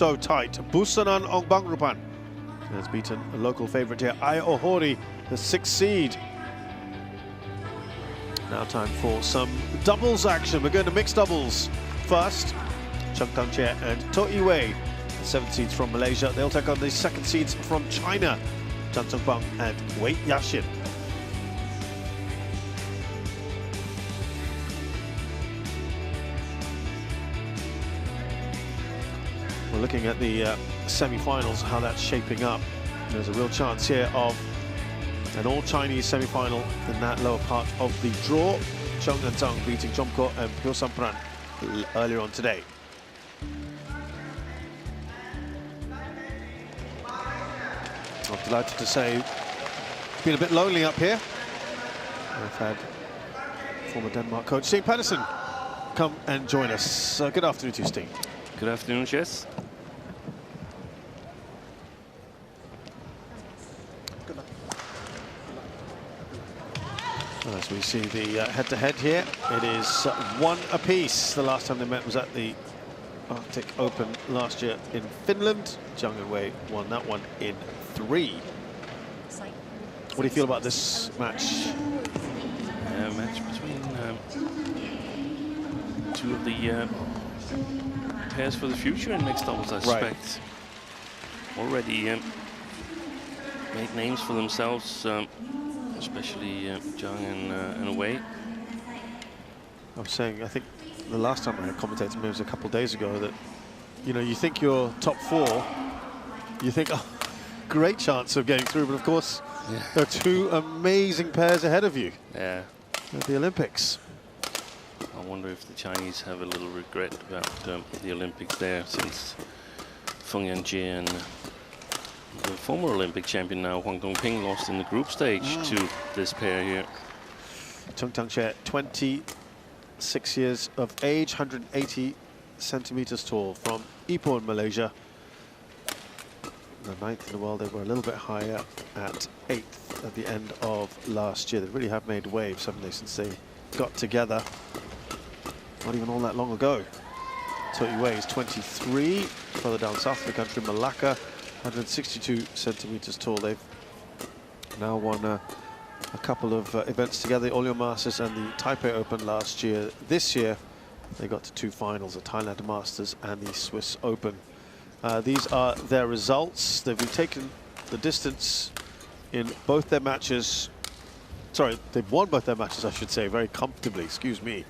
So tight. Busanan Ongbangrupan has beaten a local favourite here, Ai Ohori, the 6th seed. Now time for some doubles action. We're going to mixed doubles first. Chen and To Wei, the 7th seeds from Malaysia. They'll take on the 2nd seeds from China, Jiang and Wei Yaxin. We're looking at the semi-finals, how that's shaping up. There's a real chance here of an all-Chinese semi-final in that lower part of the draw. Chen and Zhang beating Jomko and Pyo Sampran earlier on today. I'm delighted to say it's been a bit lonely up here. We've had former Denmark coach Steen Pedersen come and join us. Good afternoon to you, Steen. Good afternoon, Jess. As we see the head-to-head here, it is 1 apiece. The last time they met was at the Arctic Open last year in Finland. Jiang and Wei won that one in 3. What do you feel about this match? Match between two of the pairs for the future in mixed doubles, I suspect. Already made names for themselves, especially Jiang and Wei. I was saying, I think the last time I had commentated, maybe it was a couple of days ago, that, you know, you think you're top 4, you think, oh, great chance of getting through, but of course, there are 2 amazing pairs ahead of you at the Olympics. I wonder if the Chinese have a little regret about the Olympics there, since Feng Yanjie and the former Olympic champion now, Huang Dongping, lost in the group stage to this pair here. Chen Tangche, 26 years of age, 180 centimeters tall, from Ipoh in Malaysia. The 9th in the world. They were a little bit higher at 8th at the end of last year. They really have made waves, haven't they, since they got together not even all that long ago. To Wei is 23, further down south of the country, Malacca, 162 centimeters tall. They've now won a couple of events together, the All Masters and the Taipei Open last year. This year, they got to 2 finals, the Thailand Masters and the Swiss Open. These are their results. They've been taken the distance in both their matches. Sorry, they've won both their matches, I should say, very comfortably. Excuse me.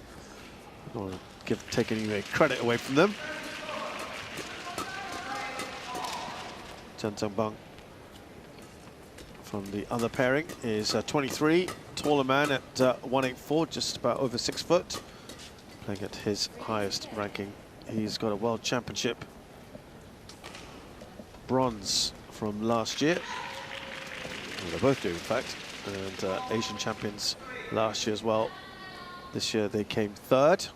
I don't want to take any credit away from them. Chen Zhengbang from the other pairing is 23, taller man at 184, just about over 6 foot, playing at his highest ranking. He's got a World Championship bronze from last year. Well, they both do, in fact, and Asian champions last year as well. This year they came 3rd.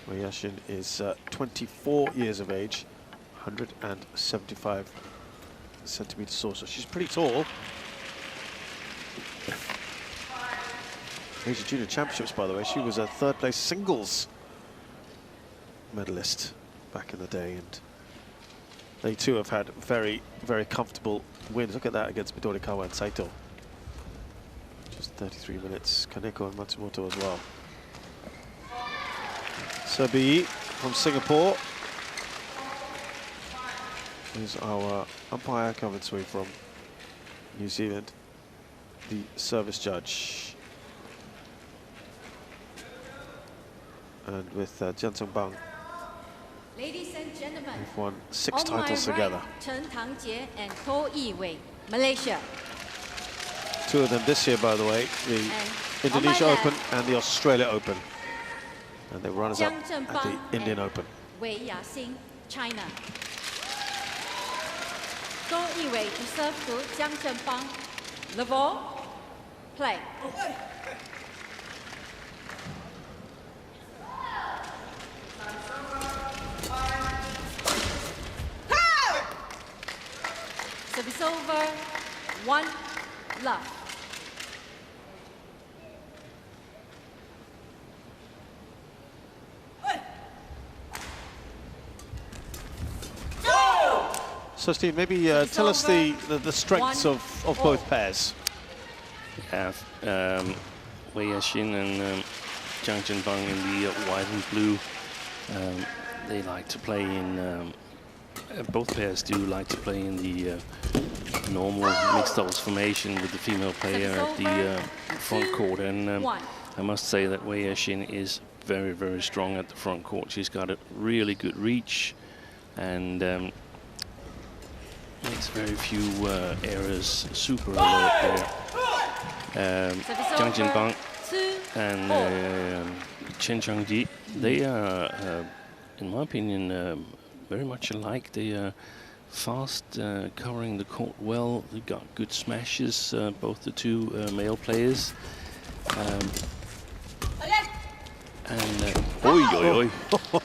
Wei Yaxin is 24 years of age, 175 centimeters tall, so she's pretty tall. Asian Junior Championships, by the way, she was a 3rd place singles medalist back in the day, and they too have had very, very comfortable wins. Look at that against Midorikawa and Saito. Just 33 minutes. Kaneko and Matsumoto as well. Sabi from Singapore is our umpire. Calvin Sui from New Zealand, the service judge. And with Jiang Zhengbang, ladies and gentlemen, we've won 6 titles together. Chen Tangjie and To Wei, Malaysia. 2 of them this year, by the way, the Indonesia Open and the Australia Open. And they were runners-up at the Indian Open. Wei Yaxin, China. To Wei to serve to Jiang Zhengbang. The ball, play. Service over, 1 love. So Steve, maybe tell us the strengths of both pairs. Yeah, Wei Yashin and Jiang Zhenbang in the white and blue. They like to play in, both pairs do like to play in the normal mixed doubles formation with the female player at the front court. And I must say that Wei Yashin is very, very strong at the front court. She's got a really good reach and makes very few errors. Super alert there. Jiang Zhenbang and Chen Changji, they are, in my opinion, very much alike. They are fast, covering the court well. They got good smashes, both the two male players. And oi, oi, oi.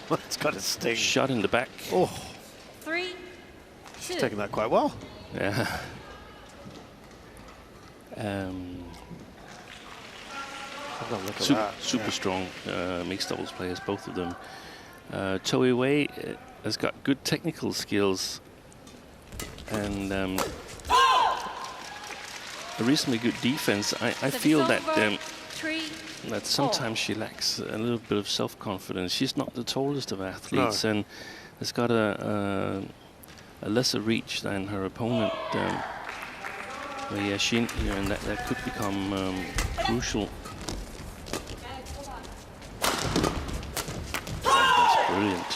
That's got a sting. Shot in the back. Oh. 3-2. She's taken that quite well. Yeah. Look at Super, that. super strong mixed doubles players, both of them. Choi Wei has got good technical skills and a reasonably good defense. I feel that that sometimes she lacks a little bit of self-confidence. She's not the tallest of athletes and has got a lesser reach than her opponent. Yashin here, and that could become crucial. That's brilliant.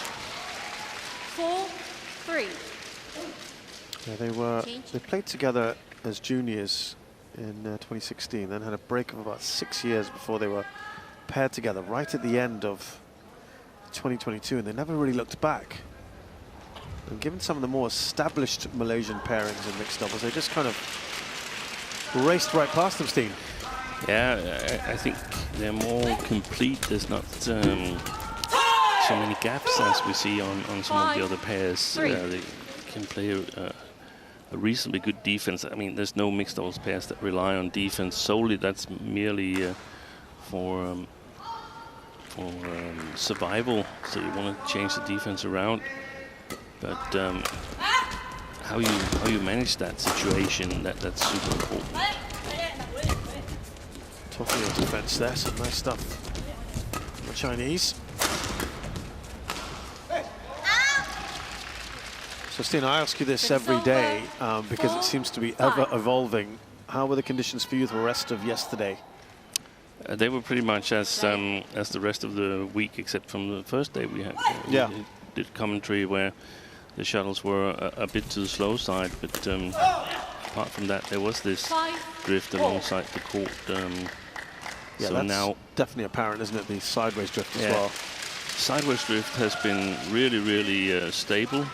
4-3. Yeah, they played together as juniors in 2016, then had a break of about 6 years before they were paired together right at the end of 2022, and they never really looked back. And given some of the more established Malaysian pairings in mixed doubles, they just kind of raced right past them, Steen. Yeah, I think they're more complete. There's not so many gaps as we see on some of the other pairs. They can play a reasonably good defense. I mean, there's no mixed doubles pairs that rely on defense solely. That's merely for survival. So you want to change the defense around, but how you manage that situation, that's super important. Tough defense there, some nice stuff from the Chinese. So Steen, I ask you this every day because it seems to be ever evolving. How were the conditions for you the rest of yesterday? They were pretty much as the rest of the week, except from the first day we had. We did commentary where the shuttles were a bit to the slow side, but apart from that, there was this drift alongside the court. Yeah, so that's now definitely apparent, isn't it? The sideways drift as well. Sideways drift has been really, really stable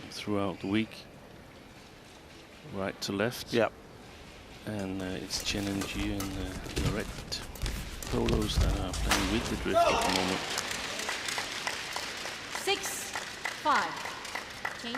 throughout the week. Right to left. Yep. And it's Chen and Jiang and the red polos that are playing with the drift at the moment. 6-5. Change.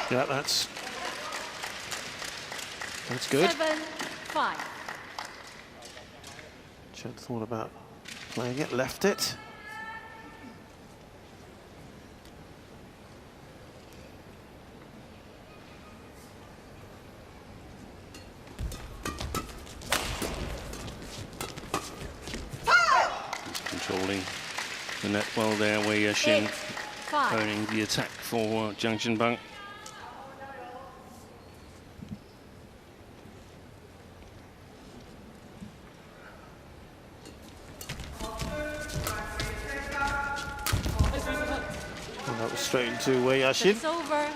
Yeah, that's good. 7-5. Chen thought about playing it, left it. He's controlling the net well there, Wei Yashin earning the attack for Jiang Zhenbang. Straight into Wei Yashin. It's over.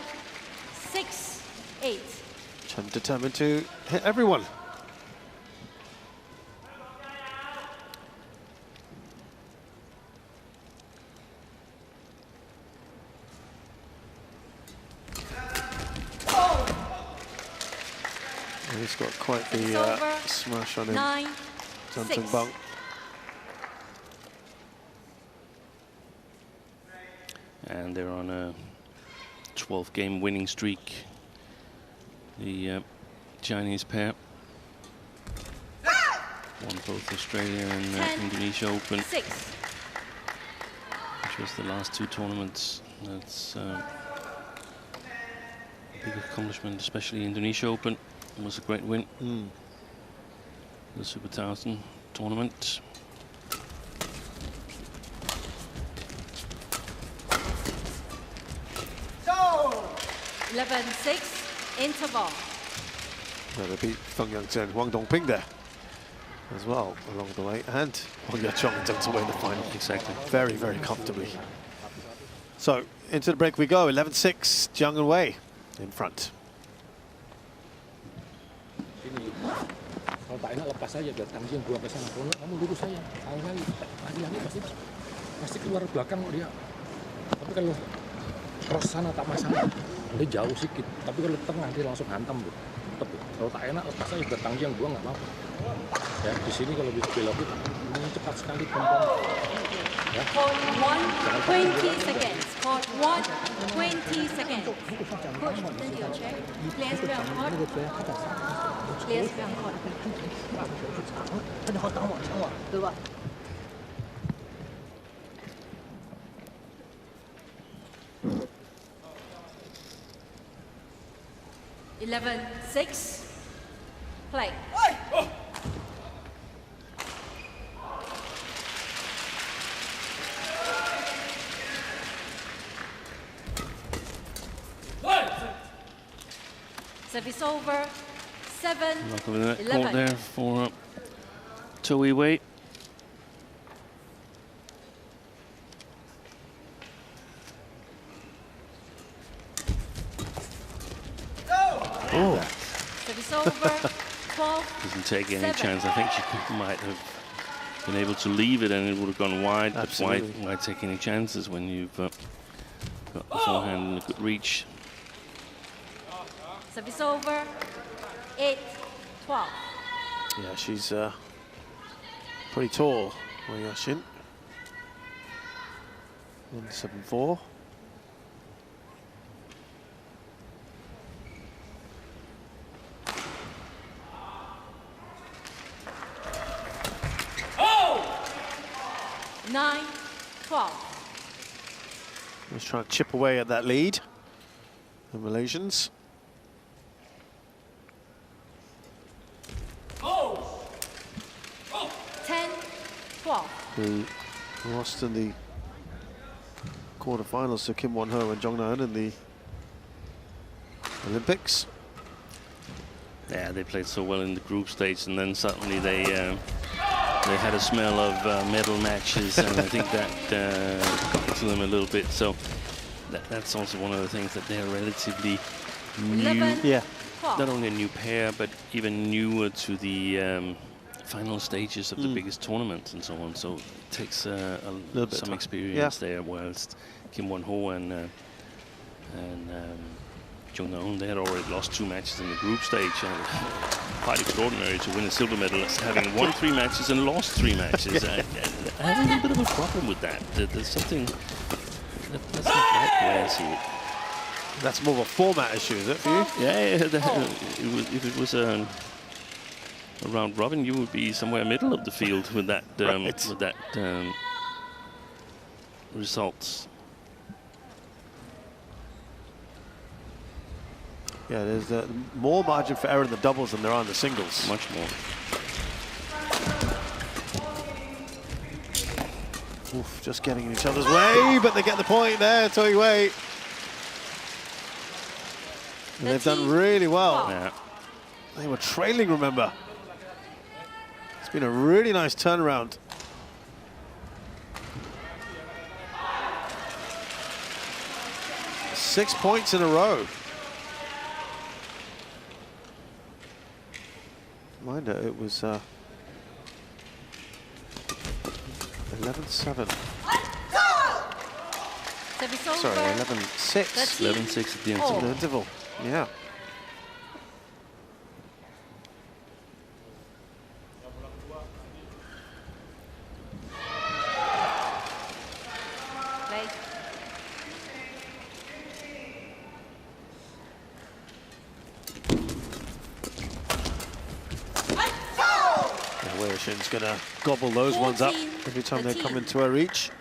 6-8. Chen determined to hit everyone. And he's got quite the smash on him. 9-6. And they're on a 12-game winning streak, the Chinese pair. Won both Australia and Indonesia Open, which was the last two tournaments. That's a big accomplishment, especially Indonesia Open. It was a great win. The Super 1000 tournament. Go! 11-6 interval. So they beat Feng Yangzhen and Wang Dongping there as well along the way, and Wang Yachong and Zheng Ziwei in the final. Exactly. Very, very comfortably. So into the break we go. 11-6, Jiang and Wei in front. Kalau tak enak lepas saja biar tangsi yang gua ke sana. Kalau kamu lurus saja. Lagi pasti keluar belakang kok dia. Tapi kalau cross sana tak masalah. Dia jauh sedikit. Tapi kalau tengah dia langsung hantam tuh. Kalau tak enak lepas saja biar tangsi yang gua nggak apa-apa. Ya di sini kalau bisa belokin ini cepat sekali perempuan. Ya. Court 1, 20 seconds. Court 1, 20 seconds. Coach, then you check. Players be on court. Players be on court. 他就好挡我，对吧？ 11-6. Play. Service over. 7-11. Luck of the net court there for Toei Wei. Oh, Service over. 12. Doesn't take any 7. chance. I think she might have been able to leave it and it would have gone wide. Absolutely. But why take any chances when you've got the forehand and a good reach? Service over. 8-12. yeah, she's pretty tall, Wei Yaxin. 174. Oh! 9-12. Let's try to chip away at that lead. The Malaysians. 10-12. Who lost in the quarterfinals to Kim Won-ho and Jong Na-eun in the Olympics. Yeah, they played so well in the group stage, and then suddenly they had a smell of medal matches, and I think that got to them a little bit. So that's also one of the things, that they're relatively new. 11, Yeah. 12. Not only a new pair, but even newer to the final stages of the biggest tournaments and so on. So it takes Little bit of some time. experience there, whilst Kim Won-ho and Jong Na-eun, they had already lost 2 matches in the group stage. Quite extraordinary to win a silver medal, having won 3 matches and lost 3 matches. I have a little bit of a problem with that. There's something that's not right the way I see it. That's more of a format issue, is it, for you? Yeah, if it was a round robin, you would be somewhere middle of the field with that results. Yeah, there's more margin for error in the doubles than there are in the singles. Much more. Oof, just getting in each other's way, but they get the point there, Toei Wei. And they've done really well. Yeah. They were trailing, remember. It's been a really nice turnaround. Six points in a row. Reminder, it was 11-7. Sorry, 11-6. 11-6 at the end. Oh. The interval, yeah. Play. Shin's going to gobble those ones up every time they come into her reach.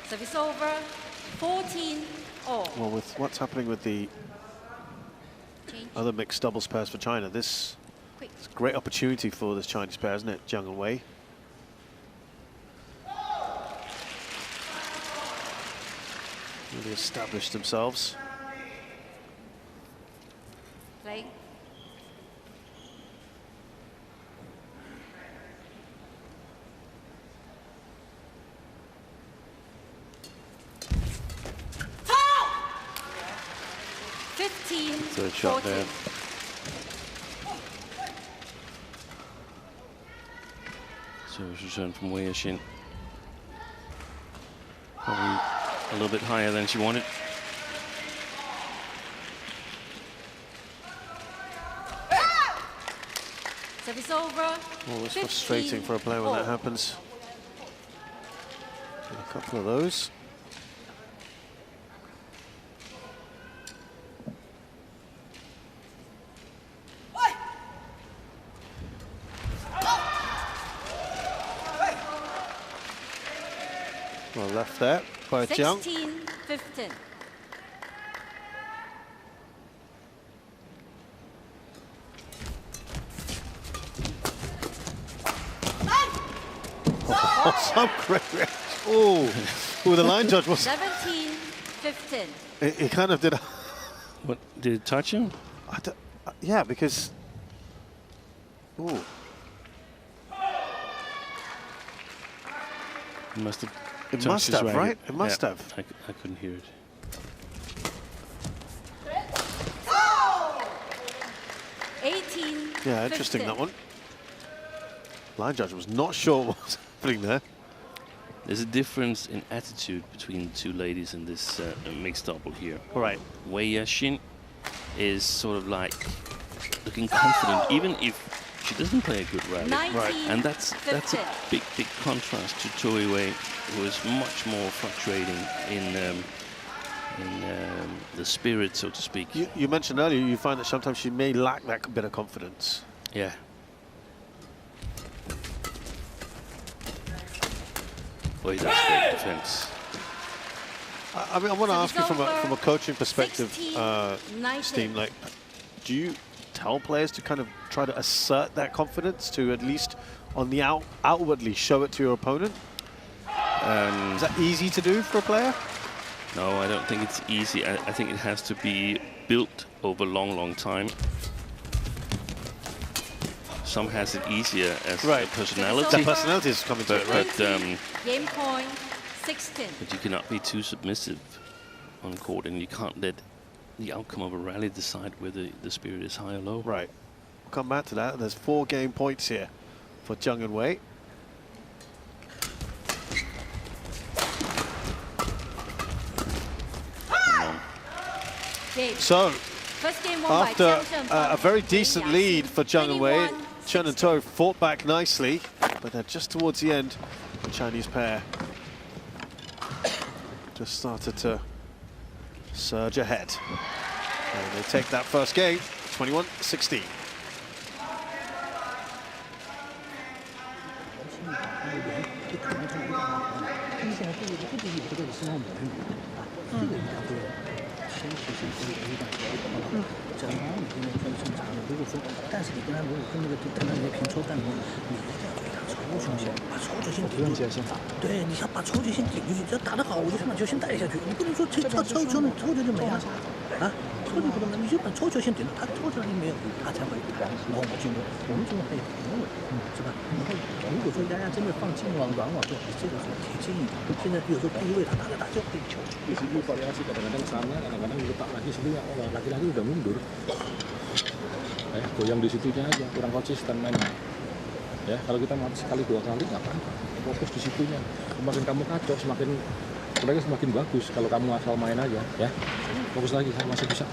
Service over, 14 all. Well, with what's happening with the other mixed doubles pairs for China, this is a great opportunity for this Chinese pair, isn't it? Jiang and Wei. Really established themselves. Play. Third shot there. Service return from Wei Shin. Probably a little bit higher than she wanted. Service over. Always frustrating for a player when that happens. Get a couple of those. Well left there by Jiang. 16-15. Oh, some great reaction. Oh, the line judge was. 17-15. He kind of did. What, did it touch him? Yeah, because. Ooh. It must have. It must have, right? It must have. I couldn't hear it. 18. Yeah, interesting that one. Line judge was not sure what was happening there. There's a difference in attitude between the two ladies in this mixed double here. Right. Wei Shin is sort of like looking confident, even if she doesn't play a good rally. 19, Right. And that's a 15. big contrast to Choi Wei, who is much more fluctuating in the spirit, so to speak. You mentioned earlier you find that sometimes she may lack that bit of confidence. Yeah. Boy, that's great defense. I mean, I want to ask you from a over. coaching perspective, 16-19. Steve, like, do you tell players to kind of try to assert that confidence, to at least on the outwardly show it to your opponent? Is that easy to do for a player? No, I don't think it's easy. I think it has to be built over a long time. Some has it easier as a personality. That personality is coming to it, right? Game point, 16. But you cannot be too submissive on court, and you can't let the outcome of a rally decide whether the spirit is high or low. Right. We'll come back to that. There's 4 game points here for Jiang and Wei. Game. So, First game won after by Chen a very from decent DAIHATSU, lead for Jiang and Wei, 21-16. Chen and To fought back nicely, but they're just towards the end. The Chinese pair just started to surge ahead. And they take that first game, 21-16. kadang-kadang sana, kadang-kadang letak lagi sini, laki-laki udah mundur. Goyang di situnya aja, kurang konsisten mainnya. Ya, kalau kita mati sekali 2 kali nggak apa-apa, fokus di situnya. Semakin kamu kacau, semakin mereka semakin bagus. Kalau kamu asal main aja, ya, fokus lagi, masih bisa.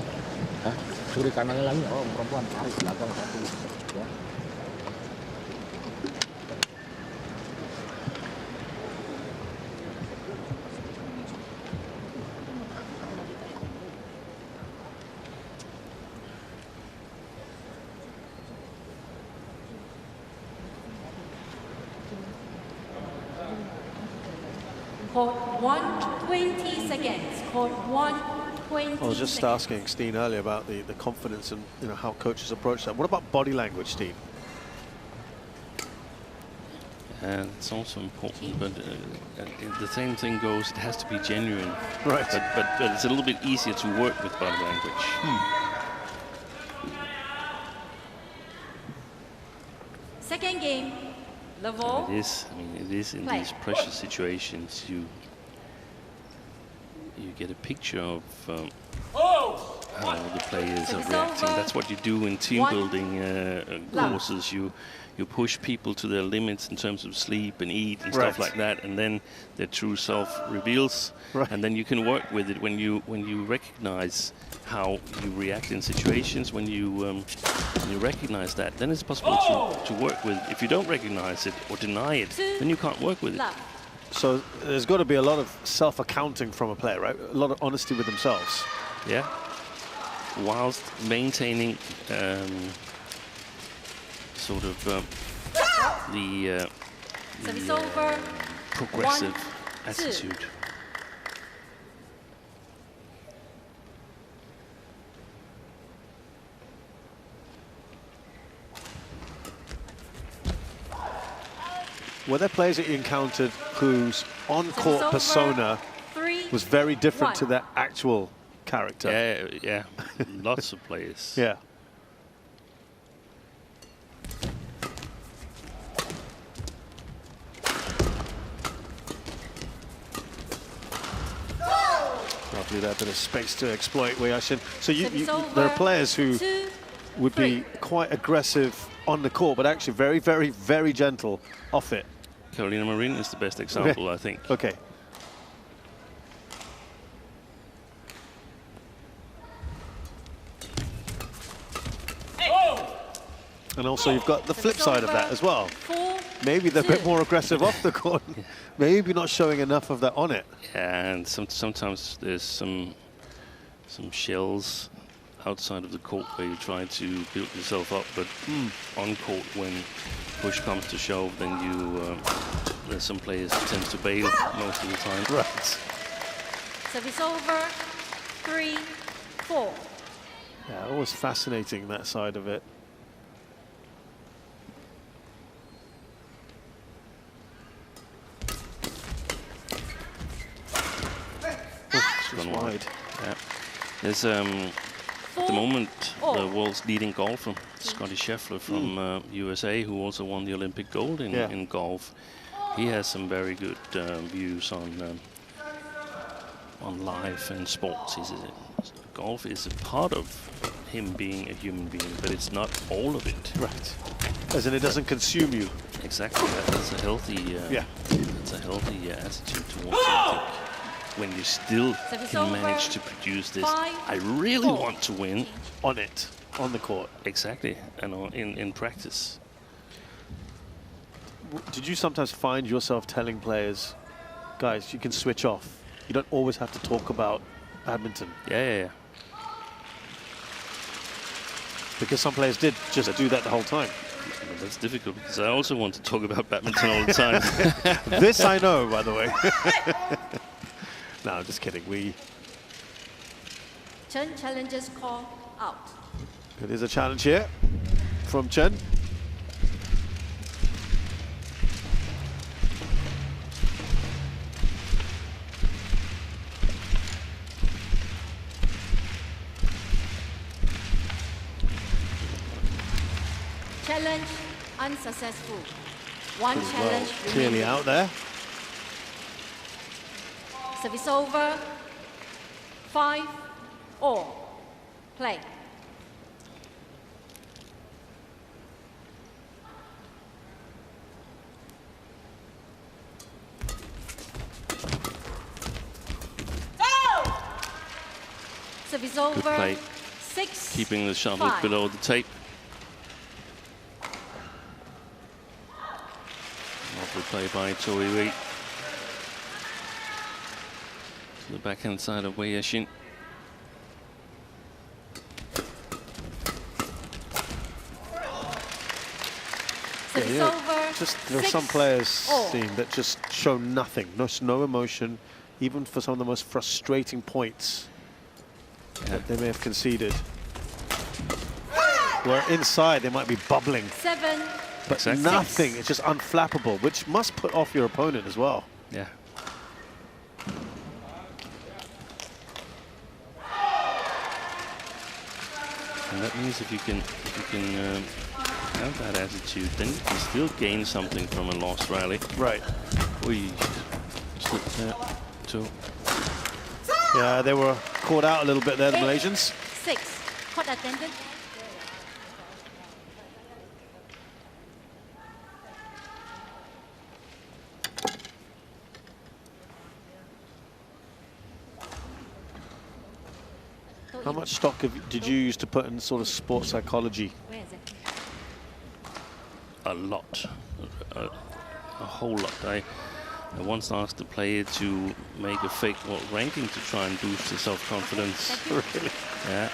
Suri kanannya lagi. Oh, perempuan tarik belakang 1. Ya. Court 1, 20 seconds. Court 1, 20 I was just seconds. asking Steen earlier about the confidence and how coaches approach that. What about body language, Steen? And it's also important, but the same thing goes, it has to be genuine. Right. But it's a little bit easier to work with body language. Second game, level. It is, I mean, it is in Play. these pressure situations, you get a picture of how the players So are it's reacting. over. That's what you do in team One. building courses. You push people to their limits in terms of sleep and eat and Right. stuff like that, and then their true self reveals, Right. and then you can work with it when you recognize how you react in situations. When you recognize that, then it's possible to work with. If you don't recognize it or deny it, then you can't work with it. Love. So there's got to be a lot of self-accounting from a player, right? A lot of honesty with themselves. Yeah, whilst maintaining sort of the Service over. progressive 1, 2. attitude. Were there players that you encountered whose on-court over. persona 3, was very different to 1. their actual character? Yeah, lots of players. Yeah. Lovely there, bit of space to exploit Wei Yashin. So Service there are over. players who 2, would 3. be quite aggressive on the court, but actually very, very, very gentle off it. Carolina Marin is the best example, I think. Okay. And also you've got the flip side of that as well. 4, Maybe they're a 2. bit more aggressive off the court. Maybe not showing enough of that on it. And sometimes there's some shells outside of the court where you try to build yourself up, but on court, when push comes to shove, then there's some players who tend to bail most of the time. Right. Service over. 3, 4. Yeah, always fascinating, that side of it. It's Just gone wide. wide. Yeah. There's at the moment the world's leading golfer, Scotty Scheffler from USA, who also won the Olympic gold in golf. He has some very good views on life and sports. He says golf is a part of him being a human being, but it's not all of it. Right. As in it doesn't consume you. Exactly. That's a healthy. It's a healthy attitude towards something. When you still Service can over. manage to produce this, 5, I really 4. want to win. On it, on the court. Exactly, and in practice. Did you sometimes find yourself telling players, guys, you can switch off. You don't always have to talk about badminton? Yeah. Because some players did just do that the whole time. Well, that's difficult because I also want to talk about badminton all the time. This I know, by the way. No, just kidding. Chen challenges call out. It is a challenge here from Chen. Challenge unsuccessful. One Well, challenge clearly remaining. out there. Service over. 5, all. Play. Service over. play. 6, Keeping the shuttle 5. below the tape. Lovely play by Choi Wei. To the backhand side of Wei Yashin. Service over. Just there are some 6 players all. seen that just show nothing, no emotion, even for some of the most frustrating points that they may have conceded. Where inside they might be bubbling, 7 but Exactly. nothing. It's just unflappable, which must put off your opponent as well. Yeah. And that means if you can have that attitude, then you can still gain something from a lost rally. Right. We slipped there too. Yeah, they were caught out a little bit there, the 8, Malaysians. 6. Court attendant. How much stock did you use to put in sort of sports psychology? Where is it? A lot, a whole lot. I once asked the player to make a fake world ranking to try and boost his self-confidence. Really? Yeah.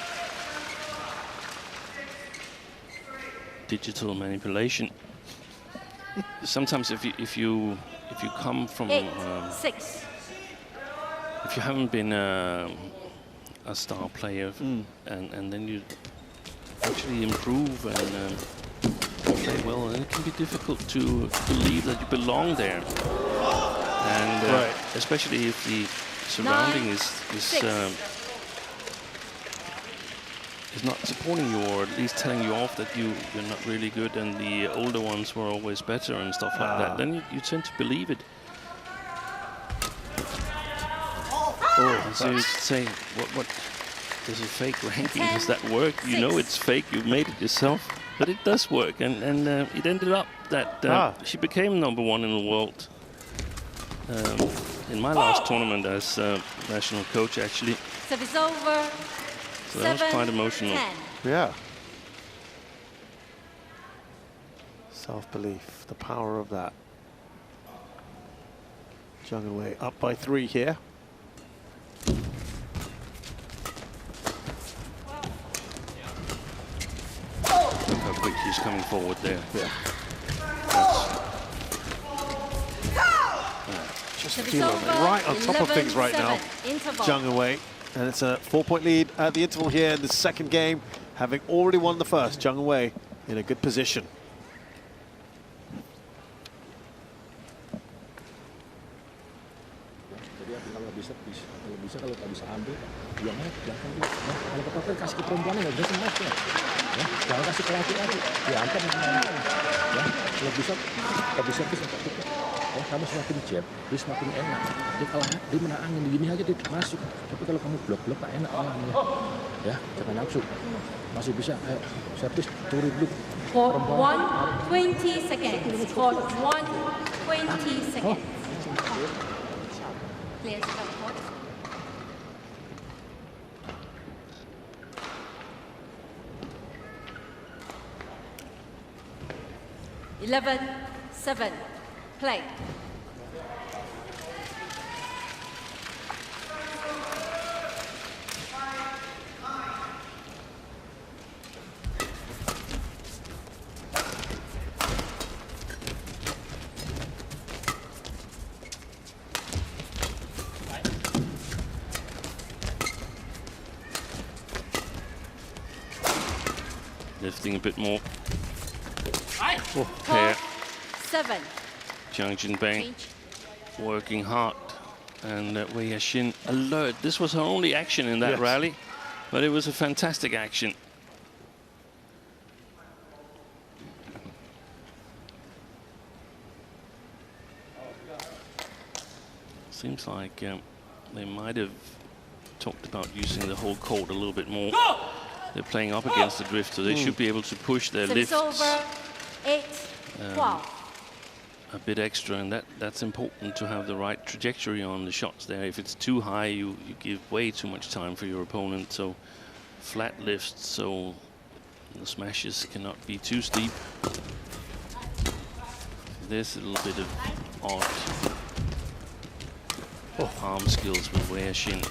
Digital manipulation. Sometimes if you come from 8, 6. if you haven't been a star player and then you actually improve and play well, and it can be difficult to believe that you belong there. And Right. especially if the surrounding 9, is 6. not supporting you, or at least telling you off that you're not really good and the older ones were always better and stuff like that, then you tend to believe it. Oh, So you say, what does a fake ranking, does that work? You know it's fake, you made it yourself, but it does work. And it ended up that she became #1 in the world in my last tournament as national coach, actually. Service over. So that was quite emotional. 10. yeah. Self-belief, the power of that. Jiang and Wei up by 3 here. Look how quick she's coming forward there. Yeah. Just Service feeling over. right on top of things right now. 11-7. Interval. Jiang and Wei, and it's a 4-point lead at the interval here in the second game, having already won the first. Jiang and Wei in a good position. Jadi kalau bisa kalau tak bisa ambil, Jiangnya belakang dulu. Kalau kepala kasih ke perempuannya nggak bisa match ya. Jangan kasih ke laki-laki, diantar nanti. Ya, kalau bisa bisa tutup. Kamu semakin jab, dia semakin enak. Dia kalah, dia menang angin gini aja dia masuk. Tapi kalau kamu blok-blok tak enak orangnya. Ya, jangan nafsu. Masih bisa, ayo servis turun dulu. Court 1, 20 seconds. Court 1, 20 seconds. Clear serve court. Eleven, 7. Play. Lifting a bit more. Court Pair. 7. Jiang Jinbei Change. working hard, and Wei Yashin alert. This was her only action in that Yes. rally, but it was a fantastic action. Seems like they might have talked about using the whole court a little bit more. They're playing up against the drift, so they should be able to push their Service lifts over. 8, 12. a bit extra, and that's important to have the right trajectory on the shots there. If it's too high, you give way too much time for your opponent. So flat lifts, so the smashes cannot be too steep. There's a little bit of odd arm skills with Wei Yashin.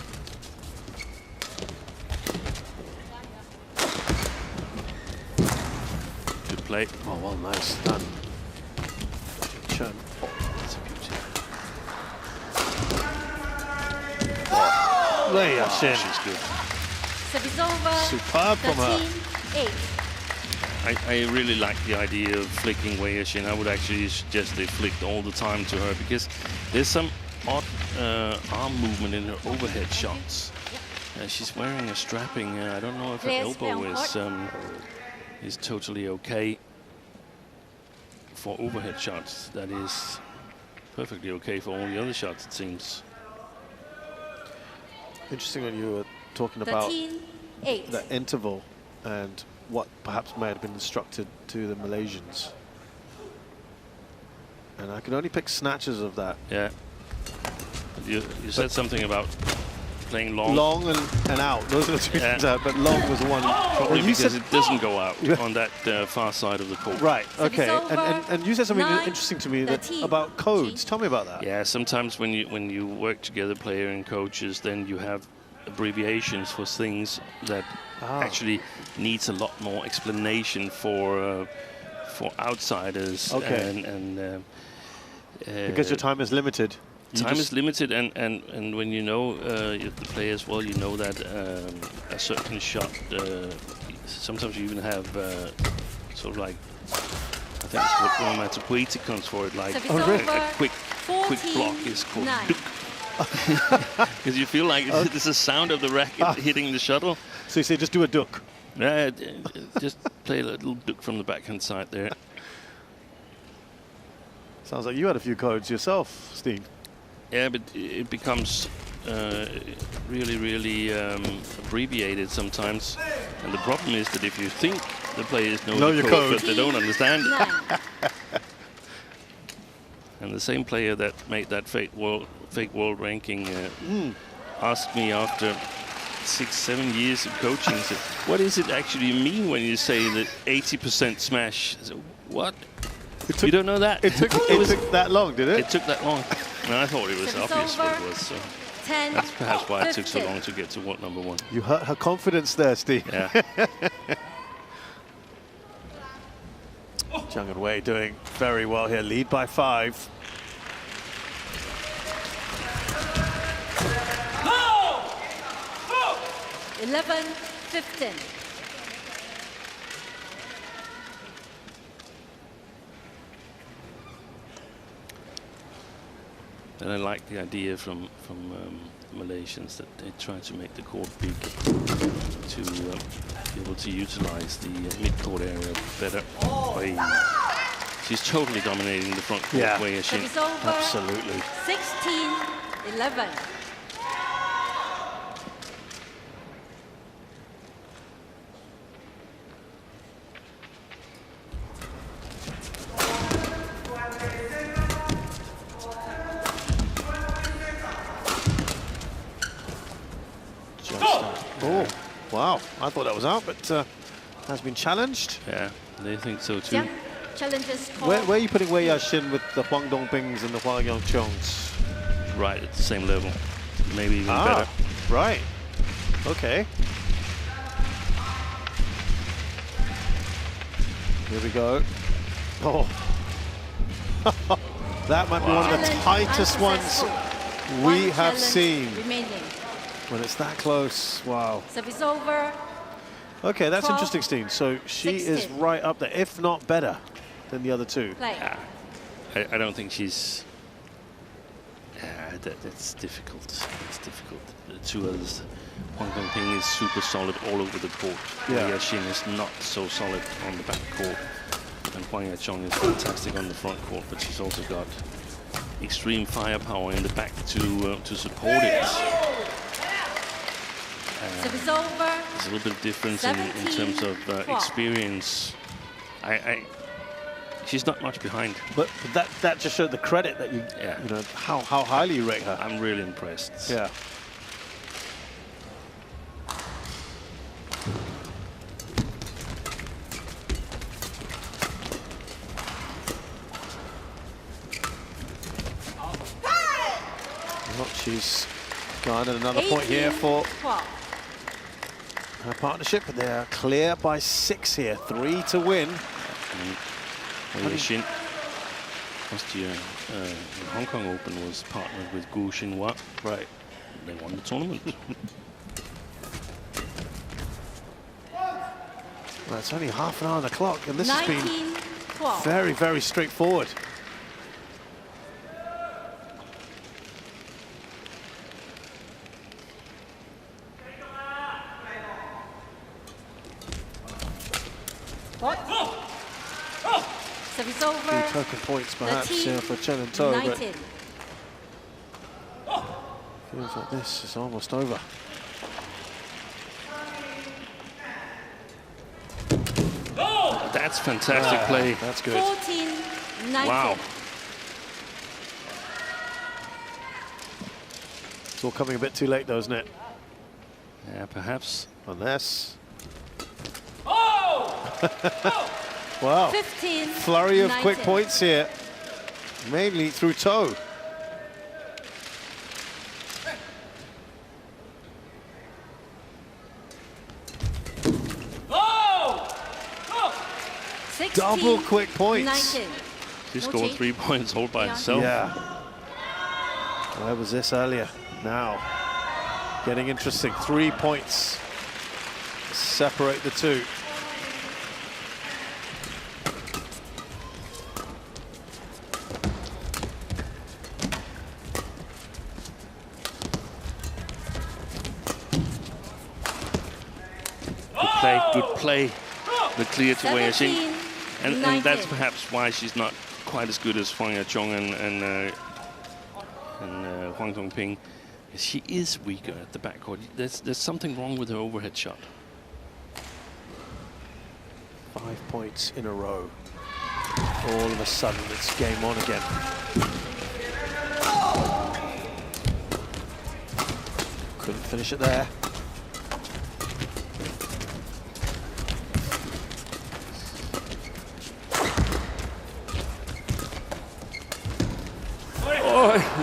Good play. Oh, well, nice. Done. Chen. That's a beauty. Wei Yashin. She's good. Service over. Superb from her. 13-8. I really like the idea of flicking Wei Yashin. I would actually suggest they flicked all the time to her, because there's some odd arm movement in her overhead shots. She's wearing a strapping. I don't know if her elbow is totally okay for overhead shots. That is perfectly okay for all the other shots, it seems. Interesting when you were talking about 13-8. the interval and what perhaps may have been instructed to the Malaysians. And I could only pick snatches of that. Yeah. You said something about playing long. Long and out. Those are the two things out, but long was the one. Probably you because said it doesn't go out on that far side of the court. right, okay. over. And you said something 9, interesting to me that 13. about codes. Tell me about that. Yeah, sometimes when you work together, player and coaches, then you have abbreviations for things that actually needs a lot more explanation for outsiders. Okay. Because your time is limited. Time is limited, and when you know the players well, you know that a certain shot. Sometimes you even have sort of like, I think it's what onomatopoetic comes for it, like a quick block is called duk. Because you feel like there's a sound of the racket hitting the shuttle. So you say just do a duk. Yeah, just play a little duk from the backhand side there. Sounds like you had a few codes yourself, Steen. Yeah, but it becomes really abbreviated sometimes. And the problem is that if you think the players know the code, but they don't understand it. And the same player that made that fake world ranking asked me after 6-7 years of coaching, said, what does it actually mean when you say that 80% smash? I said, what? You don't know that? It took that long, did it? It took that long. And I thought it was obvious what it was. So 10, that's perhaps why it took so long to get to world number 1. You hurt her confidence there, Steve. Yeah. Jiang and Wei doing very well here, lead by 5. No! 11-15. And I like the idea from Malaysians that they try to make the court big to be able to utilize the mid-court area better. She's totally dominating the front court. Yeah. Wei Yashin. Absolutely. 16-11. Oh, wow. I thought that was out, but has been challenged. Yeah, they think so too. Jiang challenges Where are you putting Wei Yashin with the Huang Dongpings and the Huang Yongchongs? Right at the same level, maybe even better. Right. Okay. Here we go. Oh. That might be one of the tightest ones we have seen. Remaining. When it's that close, wow. Service over. Okay, that's 12, interesting, Steen. So she 16. is right up there, if not better than the other two. Play. I don't think she's. That's difficult. It's difficult. The two others, Huang Dongping is super solid all over the court. Yeah. Wei Yashin is not so solid on the back court, and Huang Yachong is fantastic on the front court, but she's also got extreme firepower in the back to support it. Service over. There's a little bit of difference in terms of experience. She's not much behind. But that just showed the credit that you know, how highly you rate her. I'm really impressed. Yeah. Well, she's garnered another point here for 12. her partnership, but they're clear by 6 here, 3 to win. Wei Yashin last year, the Hong Kong Open was partnered with Gu Xinhua. Right. They won the tournament. Well, it's only half an hour on the clock, and this has been 12. very, very straightforward. Service over. Few token points perhaps for Chen and To, but United. feels like this is almost over. That's fantastic play. That's good. 14, 19. Wow. It's all coming a bit too late though, isn't it? Yeah, perhaps. Unless. Wow. 15, Flurry of 19. quick points here, mainly through To. Double quick points. 19. She scored 3 points all by herself. Yeah. Where was this earlier? Now, getting interesting. 3 points separate the two. Good play. The clear to Wei Yixing. 17, And 19. that's perhaps why she's not quite as good as Huang Yachong and Huang Dongping. She is weaker at the backcourt. There's something wrong with her overhead shot. 5 points in a row. All of a sudden, it's game on again. Couldn't finish it there.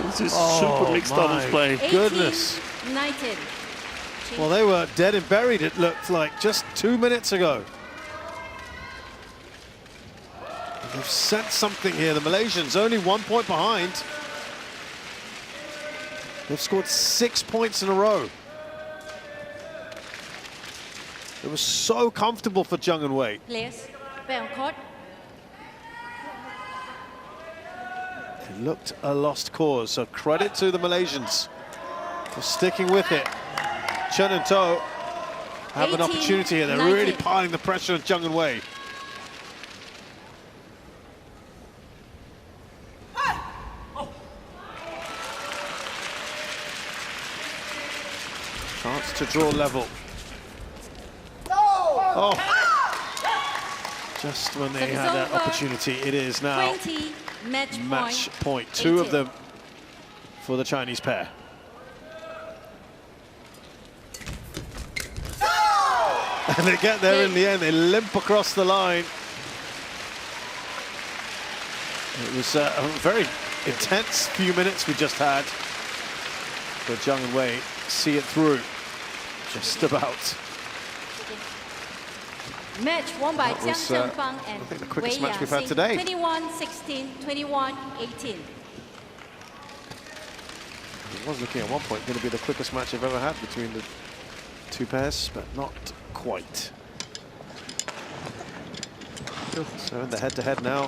This is super mixed doubles play. 18, Goodness. 19. Well, they were dead and buried, it looked like, just 2 minutes ago. They've sent something here. The Malaysians only 1 point behind. They've scored 6 points in a row. It was so comfortable for Jiang and Wei. Players, back on court. It looked a lost cause, so credit to the Malaysians for sticking with it. Chen and To have an 18, opportunity here. They're 19. really piling the pressure on Jiang and Wei. Chance to draw level. Oh! Just when they Service had that over. opportunity, it is now 20, match point. 2 of 18. them for the Chinese pair. And they get there in the end, they limp across the line. It was a very intense few minutes we just had. But Jiang and Wei see it through, just about. Match won by That Jiang was, Zhengfang I and think the quickest Wei match we've had Yixing. today. 21-16, 21-18. It was looking at one point going to be the quickest match I've ever had between the two pairs, but not quite. So in the head-to-head now,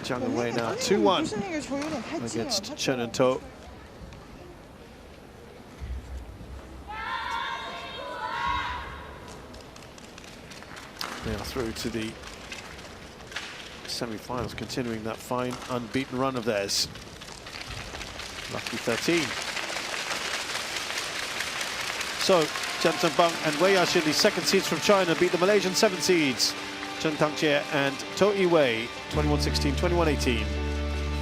Jiang and Wei now 2-1 against Chen and To. They are through to the semi-finals, continuing that fine unbeaten run of theirs. Lucky 13. So, Chen Zhengbang and Wei Yixing, the second seeds from China, beat the Malaysian 7 seeds, Chen Tangxie and To Wei, 21-16, 21-18,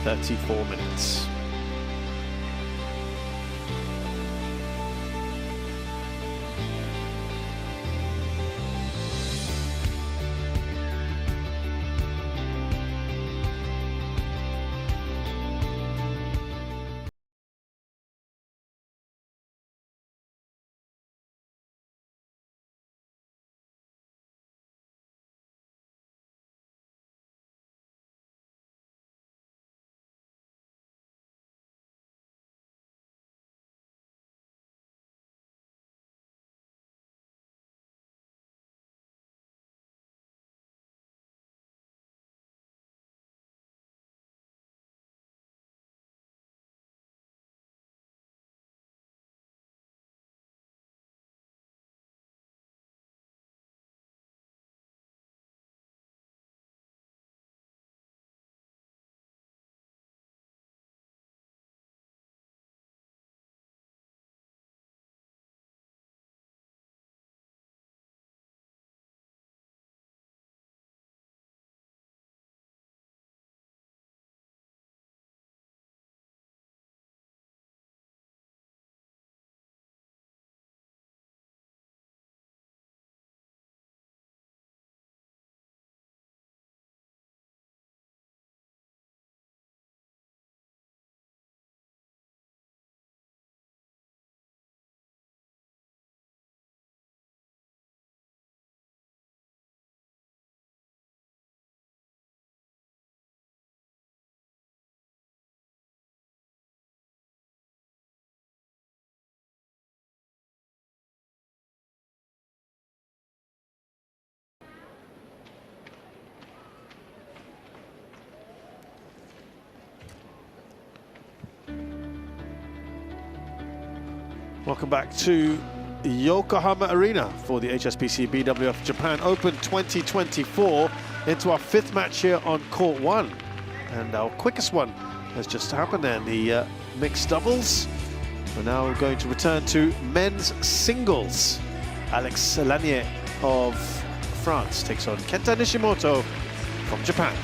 34 minutes. Welcome back to Yokohama Arena for the HSBC BWF Japan Open 2024, into our 5th match here on court 1. And our quickest one has just happened there, the mixed doubles. We're now going to return to men's singles. Alex Lanier of France takes on Kenta Nishimoto from Japan.